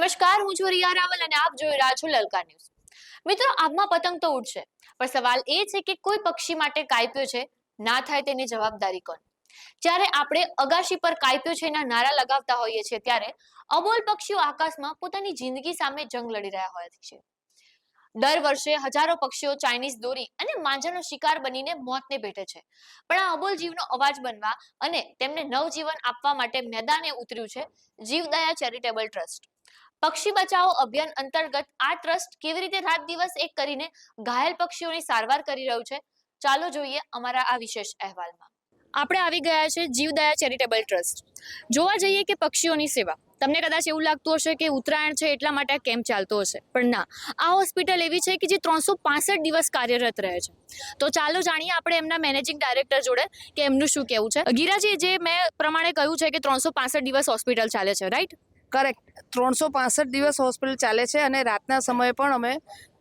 નમસ્કાર, હું છું રિયા રાવલ અને આપ જોઈ રહ્યા છો લલકા ન્યૂઝ. મિત્રો, આબમાં પતંગ તો ઉડશે, પણ સવાલ એ છે કે કોઈ પક્ષી માટે કાપ્યો છે, ના થાય તેની જવાબદારી કોણ? જ્યારે આપણે અગાશી પર કાપ્યો છે ના નારા લગાવતા હોઈએ છીએ, ત્યારે અબોલ પક્ષીઓ આકાશમાં પોતાની જિંદગી સામે જંગ લડી રહ્યા હોય છે. દર વર્ષે હજારો પક્ષીઓ ચાઇનીઝ દોરી અને માંજાનો શિકાર બનીને મોતને ભેટે છે. પણ આ અબોલ જીવનો અવાજ બનવા અને તેમને નવજીવન આપવા માટે મેદાને ઉતર્યું છે જીવદયા ચેરિટેબલ ટ્રસ્ટ. પક્ષી બચાવો અભિયાન અંતર્ગત આ ટ્રસ્ટ કેવી રીતે રાત દિવસ એક કરીને ઘાયલ પક્ષીઓની સારવાર કરી રહ્યું છે, ચાલો જોઈએ અમારા આ વિશેષ અહેવાલમાં. આપણે આવી ગયા છે જીવદયા ચેરિટેબલ ટ્રસ્ટ. જોવા જઈએ કે પક્ષીઓની સેવા. તમને કદાચ એવું લાગતું હશે કે ઉત્તરાયણ છે એટલા માટે આ કેમ્પ ચાલતો હશે, પણ ના, આ હોસ્પિટલ એવી છે કે જે 365 દિવસ કાર્યરત રહે છે. તો ચાલો જાણીએ આપણે એમના મેનેજિંગ ડાયરેક્ટર જોડે કે એમનું શું કહેવું છે. ગીરાજી, જે મેં પ્રમાણે કહ્યું છે કે 365 દિવસ હોસ્પિટલ ચાલે છે, રાઈટ? કરેક્ટ. 365 દિવસ હોસ્પિટલ ચાલે છે અને રાતના સમયે પણ અમે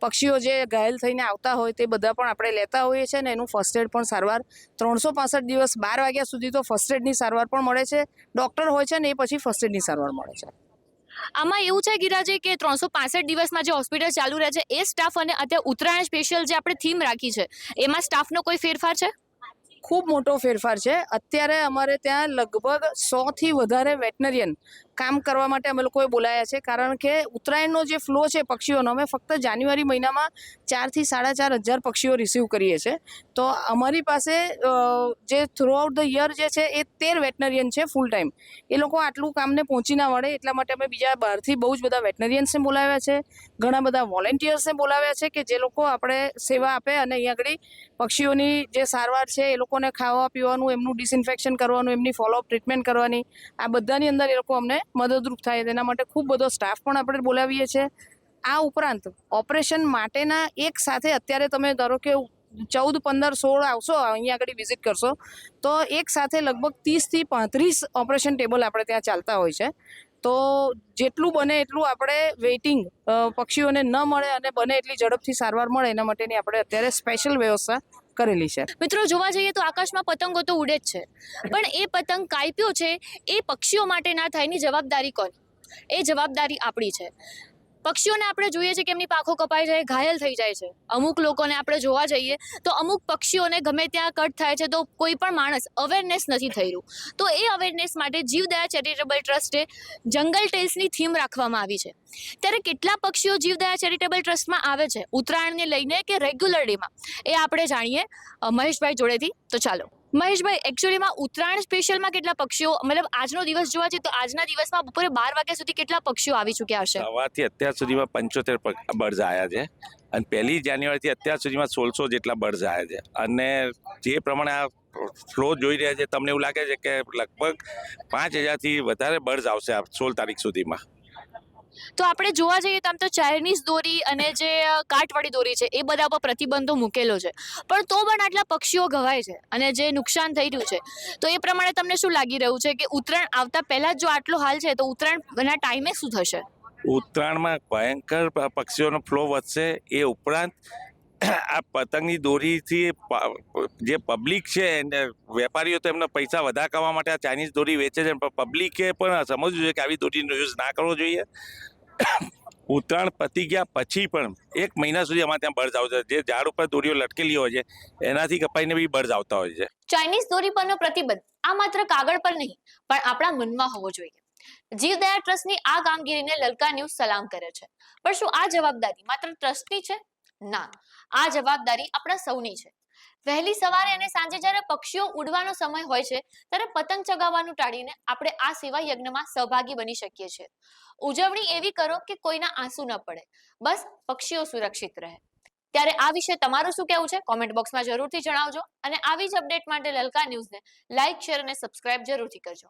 પક્ષીઓ જે ઘાયલ થઈને આવતા હોય તે બધા પણ આપણે લેતા હોઈએ છીએ અને એનું ફર્સ્ટ એડ પણ સારવાર 365 દિવસ 12 વાગ્યા સુધી તો ફર્સ્ટ એડની સારવાર પણ મળે છે. ડૉક્ટર હોય છે ને એ પછી ફર્સ્ટ એડની સારવાર મળે છે. આમાં એવું છે ગિરાજી કે 365 દિવસમાં જે હોસ્પિટલ ચાલુ રહે છે એ સ્ટાફ અને અત્યારે ઉત્તરાયણ સ્પેશિયલ જે આપણે થીમ રાખી છે એમાં સ્ટાફનો કોઈ ફેરફાર છે? ખૂબ મોટો ફેરફાર છે. અત્યારે અમારે ત્યાં લગભગ 100થી વધારે વેટનરિયન કામ કરવા માટે અમે લોકોએ બોલાયા છે, કારણ કે ઉત્તરાયણનો જે ફ્લો છે પક્ષીઓનો, અમે ફક્ત જાન્યુઆરી મહિનામાં 4,000થી 4,500 પક્ષીઓ રિસીવ કરીએ છીએ. તો અમારી પાસે જે થ્રુઆઉટ ધ યર જે છે એ 13 વેટનરિયન છે ફૂલ ટાઈમ. એ લોકો આટલું કામને પહોંચી ના વળે એટલા માટે અમે બીજા બહારથી બહુ જ બધા વેટનરિયન્સને બોલાવ્યા છે, ઘણા બધા વોલેન્ટિયર્સને બોલાવ્યા છે કે જે લોકો આપણે સેવા આપે અને અહીંયા આગળ પક્ષીઓની જે સારવાર છે એ લોકોને ખાવા પીવાનું, એમનું ડિસઇન્ફેક્શન કરવાનું, એમની ફોલોઅપ ટ્રીટમેન્ટ કરવાની, આ બધાની અંદર એ લોકો અમને મદદરૂપ થાય તેના માટે ખૂબ બધો સ્ટાફ પણ આપણે બોલાવીએ છીએ. આ ઉપરાંત ઓપરેશન માટેના એક સાથે અત્યારે તમે ધારો કે 14, 15, 16 આવશો અહીંયા આગળ વિઝિટ કરશો તો એક સાથે લગભગ 30થી 35 ઓપરેશન ટેબલ આપણે ત્યાં ચાલતા હોય છે. તો જેટલું બને એટલું આપણે વેઇટિંગ પક્ષીઓને ન મળે અને બને એટલી ઝડપથી સારવાર મળે એના માટેની આપણે અત્યારે સ્પેશિયલ વ્યવસ્થા કરેલી છે. મિત્રો, જોવા જઈએ તો આકાશમાં પતંગો તો ઉડે જ છે, પણ એ પતંગ કાપ્યો છે એ પક્ષીઓ માટે ના થાય એની જવાબદારી કોની? એ જવાબદારી આપણી છે. પક્ષીઓને આપણે જોઈએ છે કે એમની પાંખો કપાઈ જાય, ઘાયલ થઈ જાય છે. અમુક લોકોને આપણે જોવા જઈએ તો અમુક પક્ષીઓને ગમે ત્યાં કટ થાય છે તો કોઈ પણ માણસ અવેરનેસ નથી થઈ રહ્યું. તો એ અવેરનેસ માટે જીવદયા ચેરિટેબલ ટ્રસ્ટે જંગલ ટેલ્સની થીમ રાખવામાં આવી છે. ત્યારે કેટલા પક્ષીઓ જીવદયા ચેરિટેબલ ટ્રસ્ટમાં આવે છે ઉત્તરાયણને લઈને કે રેગ્યુલર ડેમાં, એ આપણે જાણીએ મહેશભાઈ જોડેથી. તો ચાલો મહેશભાઈ, એકચ્યુઅલીમાં ઉત્તરાયણ સ્પેશિયલમાં કેટલા પક્ષીઓ, મતલબ આજનો દિવસ જોવા જઈએ તો આજના દિવસમાં બપોરે 12 વાગ્યા સુધી કેટલા પક્ષીઓ આવી ચૂક્યા હશે? સવારથી અત્યાર સુધીમાં 75 બર્ડ્સ આવ્યા છે અને 1 જાન્યુઆરીથી અત્યાર સુધીમાં 1600 જેટલા બર્ડ્સ આવ્યા છે. અને જે પ્રમાણે આ ફ્લો જોઈ રહ્યા છે તમને એવું લાગે છે કે લગભગ 5,000થી વધારે બર્ડ્સ આવશે આ 16 તારીખ સુધીમાં. તો આપણે જોવા જઈએ તો આમ તો ચાઇનીઝ દોરી અને જે કાટવાળી દોરી છે એ બધા પર પ્રતિબંધો મૂકેલો છે, પણ તો પણ આટલા પક્ષીઓ ઘવાય છે અને જે નુકસાન થઈ રહ્યું છે, તો એ પ્રમાણે તમને શું લાગી રહ્યું છે કે ઉત્તરાયણ આવતા પહેલા જ જો આટલો હાલ છે તો ઉત્તરાયણના ટાઈમે શું થશે? ઉત્તરાયણમાં ભયંકર પક્ષીઓનો ફ્લો વધશે. એ ઉપરાંત આ પતંગની દોરીથી જે પબ્લિક છે વેપારીઓ તો એમના પૈસા વધારે કમાવા માટે આ ચાઇનીઝ દોરી વેચે છે, પણ પબ્લિકે પણ સમજવું જોઈએ કે આવી દોરીનો યુઝ ના કરવો જોઈએ. ઉત્તરાયણ પતી ગયા પછી પણ 1 મહિના સુધી અમારે ત્યાં બર્ડ્સ આવશે. જે ઝાડ ઉપર દોરીઓ લટકેલી હોય છે એનાથી કપાઈને બી બર્ડ્સ આવતા હોય છે. ચાઇનીઝ દોરી પરનો પ્રતિબંધ આ માત્ર કાગળ પર નહીં પણ આપણા મનમાં હોવો જોઈએ. જીવદયા ટ્રસ્ટની આ કામગીરીને લલકા ન્યૂઝ સલામ કરે છે. પણ શું આ જવાબદારી માત્ર ટ્રસ્ટની છે? ના, આ જવાબદારી આપણા સૌની છે. વહેલી સવારે અને સાંજે જ્યારે પક્ષીઓ ઉડવાનો સમય હોય છે ત્યારે પતંગ ચગાવવાનું ટાળીને આપણે આ સેવા યજ્ઞમાં સહભાગી બની શકીએ છીએ. ઉજવણી એવી કરો કે કોઈના આંસુ ન પડે, બસ પક્ષીઓ સુરક્ષિત રહે. ત્યારે આ વિશે તમારું શું કહેવું છે કોમેન્ટ બોક્સમાં જરૂરથી જણાવજો અને આવી જ અપડેટ માટે લલકા ન્યૂઝને લાઇક, શેર અને સબસ્ક્રાઇબ જરૂરથી કરજો.